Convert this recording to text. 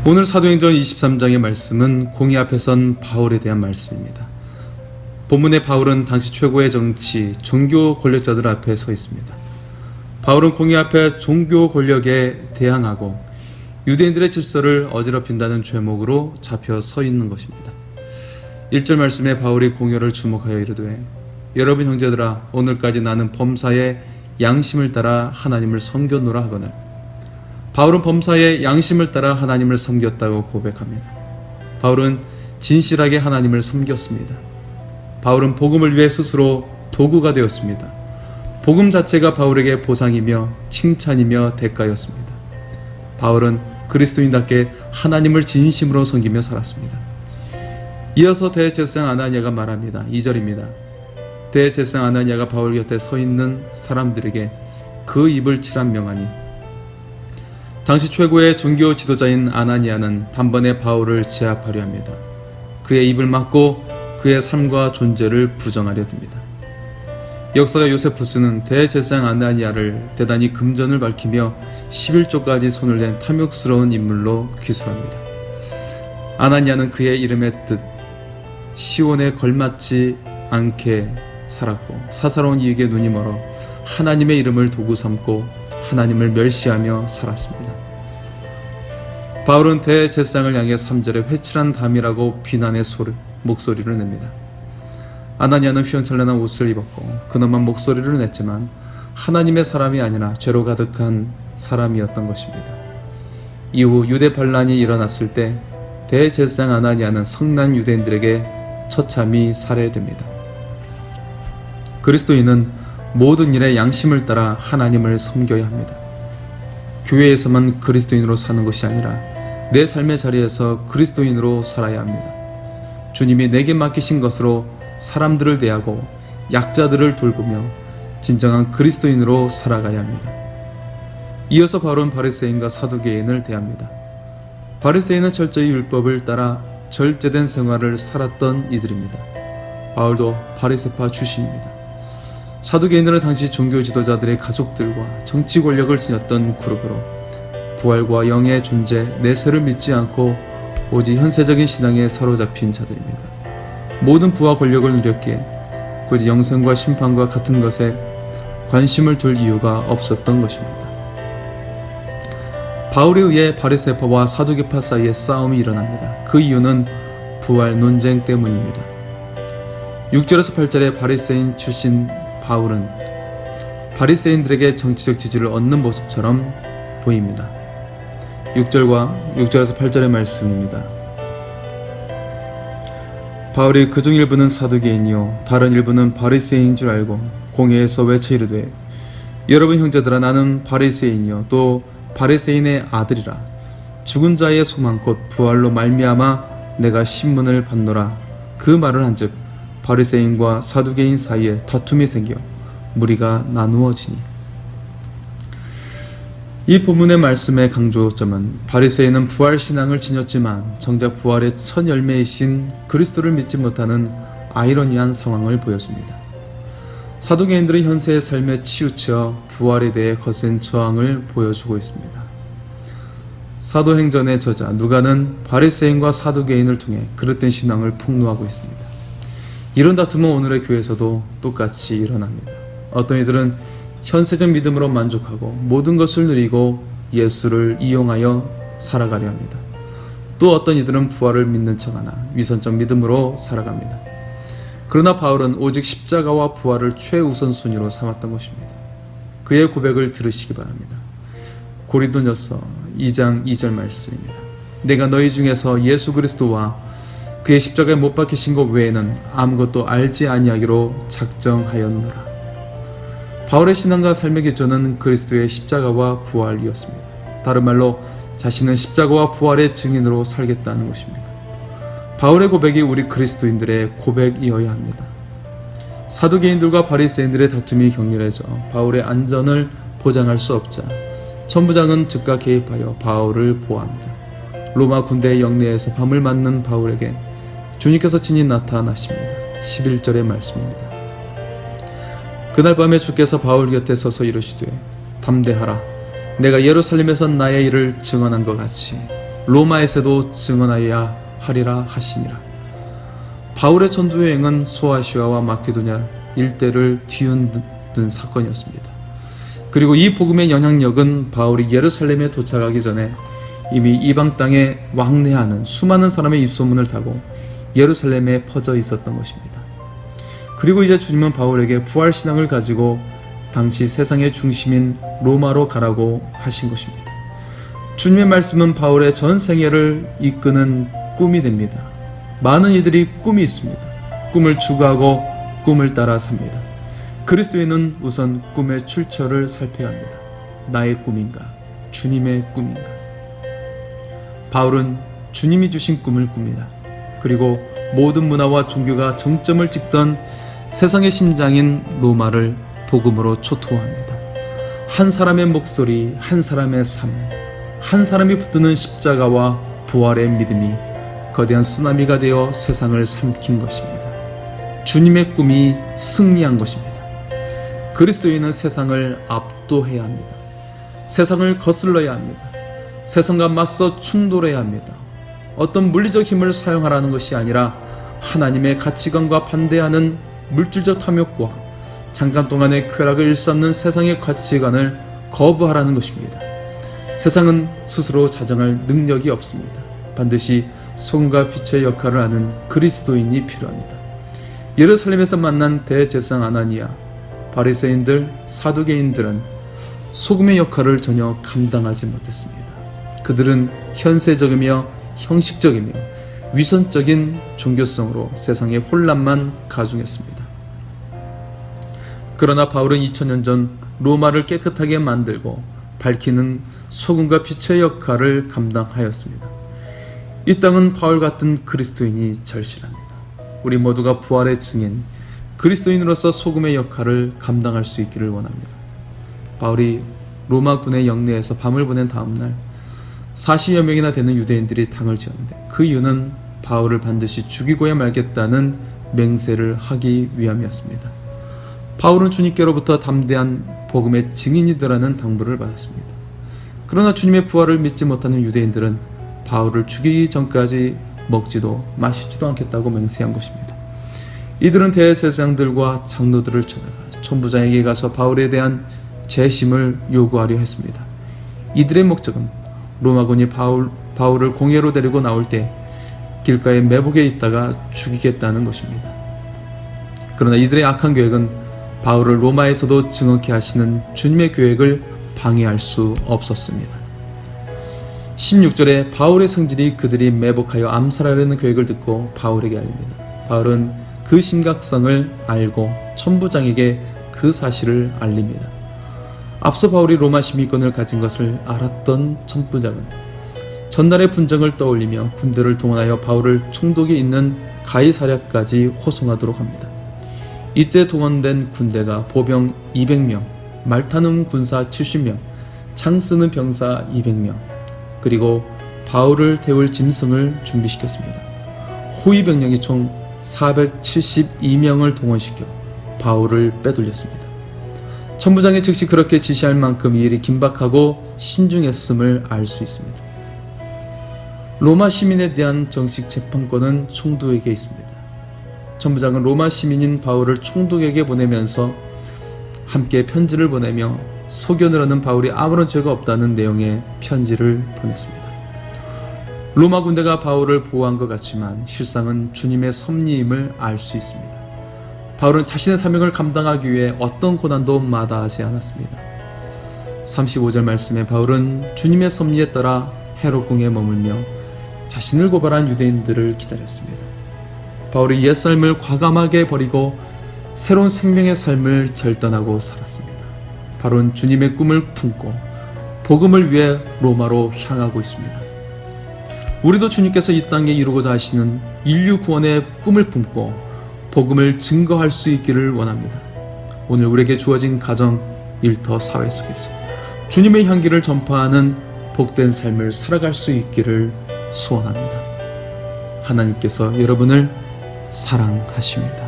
오늘 사도행전 23장의 말씀은 공의 앞에 선 바울에 대한 말씀입니다. 본문의 바울은 당시 최고의 정치, 종교 권력자들 앞에 서 있습니다. 바울은 공의 앞에 종교 권력에 대항하고 유대인들의 질서를 어지럽힌다는 죄목으로 잡혀 서 있는 것입니다. 1절 말씀에 바울이 공의를 주목하여 이르되 여러분 형제들아 오늘까지 나는 범사에 양심을 따라 하나님을 섬겼노라 하거늘. 바울은 범사에 양심을 따라 하나님을 섬겼다고 고백합니다. 바울은 진실하게 하나님을 섬겼습니다. 바울은 복음을 위해 스스로 도구가 되었습니다. 복음 자체가 바울에게 보상이며 칭찬이며 대가였습니다. 바울은 그리스도인답게 하나님을 진심으로 섬기며 살았습니다. 이어서 대제사장 아나니아가 말합니다. 2절입니다. 대제사장 아나니아가 바울 곁에 서 있는 사람들에게 그 입을 칠한 명하니, 당시 최고의 종교 지도자인 아나니아는 단번에 바울을 제압하려 합니다. 그의 입을 막고 그의 삶과 존재를 부정하려 듭니다. 역사가 요세푸스는 대제사장 아나니아를 대단히 금전을 밝히며 11조까지 손을 댄 탐욕스러운 인물로 기술합니다. 아나니아는 그의 이름의 뜻 시온에 걸맞지 않게 살았고 사사로운 이익에 눈이 멀어 하나님의 이름을 도구 삼고 하나님을 멸시하며 살았습니다. 바울은 대제사장을 향해 3절에 회칠한 담이라고 비난의 목소리를 냅니다. 아나니아는 휘황찬란한 옷을 입었고 근엄한 목소리를 냈지만 하나님의 사람이 아니라 죄로 가득한 사람이었던 것입니다. 이후 유대 반란이 일어났을 때 대제사장 아나니아는 성난 유대인들에게 처참히 살해됩니다. 그리스도인은 모든 일에 양심을 따라 하나님을 섬겨야 합니다. 교회에서만 그리스도인으로 사는 것이 아니라 내 삶의 자리에서 그리스도인으로 살아야 합니다. 주님이 내게 맡기신 것으로 사람들을 대하고 약자들을 돌보며 진정한 그리스도인으로 살아가야 합니다. 이어서 바울은 바리새인과 사두개인을 대합니다. 바리새인은 철저히 율법을 따라 절제된 생활을 살았던 이들입니다. 바울도 바리새파 출신입니다. 사두개인들은 당시 종교 지도자들의 가족들과 정치 권력을 지녔던 그룹으로 부활과 영의 존재, 내세를 믿지 않고 오직 현세적인 신앙에 사로잡힌 자들입니다. 모든 부와 권력을 누렸기에 굳이 영생과 심판과 같은 것에 관심을 둘 이유가 없었던 것입니다. 바울에 의해 바리새파와 사두개파 사이에 싸움이 일어납니다. 그 이유는 부활 논쟁 때문입니다. 6절에서 8절에 바리새인 출신 바울은 바리새인들에게 정치적 지지를 얻는 모습처럼 보입니다. 6절에서 8절의 말씀입니다. 바울이 그중 일부는 사두개인이요 다른 일부는 바리새인인 줄 알고 공회에서 외쳐 이르되 여러분 형제들아 나는 바리새인이요 또 바리새인의 아들이라. 죽은 자의 소망 곧 부활로 말미암아 내가 신문을 받노라. 그 말을 한즉 바리새인과 사두개인 사이에 다툼이 생겨 무리가 나누어지니. 이 본문의 말씀의 강조점은 바리새인은 부활 신앙을 지녔지만 정작 부활의 첫 열매이신 그리스도를 믿지 못하는 아이러니한 상황을 보여줍니다. 사두개인들은 현세의 삶에 치우쳐 부활에 대해 거센 저항을 보여주고 있습니다. 사도행전의 저자 누가는 바리새인과 사두개인을 통해 그릇된 신앙을 폭로하고 있습니다. 이런 다툼은 오늘의 교회에서도 똑같이 일어납니다. 어떤 이들은 현세적 믿음으로 만족하고 모든 것을 누리고 예수를 이용하여 살아가려 합니다. 또 어떤 이들은 부활을 믿는 척하나 위선적 믿음으로 살아갑니다. 그러나 바울은 오직 십자가와 부활을 최우선순위로 삼았던 것입니다. 그의 고백을 들으시기 바랍니다. 고린도전서 2장 2절 말씀입니다. 내가 너희 중에서 예수 그리스도와 그의 십자가에 못 박히신 것 외에는 아무것도 알지 아니하기로 작정하였노라. 바울의 신앙과 삶의 기초는 그리스도의 십자가와 부활이었습니다. 다른 말로 자신은 십자가와 부활의 증인으로 살겠다는 것입니다. 바울의 고백이 우리 그리스도인들의 고백이어야 합니다. 사두개인들과 바리새인들의 다툼이 격렬해져 바울의 안전을 보장할 수 없자 천부장은 즉각 개입하여 바울을 보호합니다. 로마 군대의 영내에서 밤을 맞는 바울에게 주님께서 친히 나타나십니다. 11절의 말씀입니다. 그날 밤에 주께서 바울 곁에 서서 이르시되 담대하라. 내가 예루살렘에서 나의 일을 증언한 것 같이 로마에서도 증언하여야 하리라 하시니라. 바울의 전도 여행은 소아시아와 마케도냐 일대를 뒤흔든 사건이었습니다. 그리고 이 복음의 영향력은 바울이 예루살렘에 도착하기 전에 이미 이방 땅에 왕래하는 수많은 사람의 입소문을 타고 예루살렘에 퍼져 있었던 것입니다. 그리고 이제 주님은 바울에게 부활신앙을 가지고 당시 세상의 중심인 로마로 가라고 하신 것입니다. 주님의 말씀은 바울의 전 생애를 이끄는 꿈이 됩니다. 많은 이들이 꿈이 있습니다. 꿈을 추구하고 꿈을 따라 삽니다. 그리스도인은 우선 꿈의 출처를 살펴야 합니다. 나의 꿈인가? 주님의 꿈인가? 바울은 주님이 주신 꿈을 꿉니다. 그리고 모든 문화와 종교가 정점을 찍던 세상의 심장인 로마를 복음으로 초토화합니다. 한 사람의 목소리, 한 사람의 삶, 한 사람이 붙드는 십자가와 부활의 믿음이 거대한 쓰나미가 되어 세상을 삼킨 것입니다. 주님의 꿈이 승리한 것입니다. 그리스도인은 세상을 압도해야 합니다. 세상을 거슬러야 합니다. 세상과 맞서 충돌해야 합니다. 어떤 물리적 힘을 사용하라는 것이 아니라 하나님의 가치관과 반대하는 물질적 탐욕과 잠깐 동안의 쾌락을 일삼는 세상의 가치관을 거부하라는 것입니다. 세상은 스스로 자정할 능력이 없습니다. 반드시 소금과 빛의 역할을 하는 그리스도인이 필요합니다. 예루살렘에서 만난 대제사장 아나니아, 바리새인들, 사두개인들은 소금의 역할을 전혀 감당하지 못했습니다. 그들은 현세적이며 형식적이며 위선적인 종교성으로 세상의 혼란만 가중했습니다. 그러나 바울은 2000년 전 로마를 깨끗하게 만들고 밝히는 소금과 빛의 역할을 감당하였습니다. 이 땅은 바울 같은 그리스도인이 절실합니다. 우리 모두가 부활의 증인, 그리스도인으로서 소금의 역할을 감당할 수 있기를 원합니다. 바울이 로마 군의 영내에서 밤을 보낸 다음날 40여 명이나 되는 유대인들이 당을 지었는데 그 이유는 바울을 반드시 죽이고야 말겠다는 맹세를 하기 위함이었습니다. 바울은 주님께로부터 담대한 복음의 증인이 되라는 당부를 받았습니다. 그러나 주님의 부활을 믿지 못하는 유대인들은 바울을 죽이기 전까지 먹지도 마시지도 않겠다고 맹세한 것입니다. 이들은 대제사장들과 장로들을 찾아가 천부장에게 가서 바울에 대한 재심을 요구하려 했습니다. 이들의 목적은 로마군이 바울을 공회로 데리고 나올 때 길가에 매복에 있다가 죽이겠다는 것입니다. 그러나 이들의 악한 계획은 바울을 로마에서도 증언케 하시는 주님의 계획을 방해할 수 없었습니다. 16절에 바울의 성질이 그들이 매복하여 암살하려는 계획을 듣고 바울에게 알립니다. 바울은 그 심각성을 알고 천부장에게 그 사실을 알립니다. 앞서 바울이 로마 시민권을 가진 것을 알았던 천부장은 전날의 분쟁을 떠올리며 군대를 동원하여 바울을 총독이 있는 가이사랴까지 호송하도록 합니다. 이때 동원된 군대가 보병 200명, 말 타는 군사 70명, 창 쓰는 병사 200명, 그리고 바울을 태울 짐승을 준비시켰습니다. 호위 병력이 총 472명을 동원시켜 바울을 빼돌렸습니다. 천부장이 즉시 그렇게 지시할 만큼 이 일이 긴박하고 신중했음을 알 수 있습니다. 로마 시민에 대한 정식 재판권은 총독에게 있습니다. 천부장은 로마 시민인 바울을 총독에게 보내면서 함께 편지를 보내며 소견을 하는 바울이 아무런 죄가 없다는 내용의 편지를 보냈습니다. 로마 군대가 바울을 보호한 것 같지만 실상은 주님의 섭리임을 알 수 있습니다. 바울은 자신의 사명을 감당하기 위해 어떤 고난도 마다하지 않았습니다. 35절 말씀에 바울은 주님의 섭리에 따라 헤롯궁에 머물며 자신을 고발한 유대인들을 기다렸습니다. 바울이 옛삶을 과감하게 버리고 새로운 생명의 삶을 결단하고 살았습니다. 바울은 주님의 꿈을 품고 복음을 위해 로마로 향하고 있습니다. 우리도 주님께서 이 땅에 이루고자 하시는 인류 구원의 꿈을 품고 복음을 증거할 수 있기를 원합니다. 오늘 우리에게 주어진 가정, 일터, 사회 속에서 주님의 향기를 전파하는 복된 삶을 살아갈 수 있기를 소원합니다. 하나님께서 여러분을 사랑하십니다.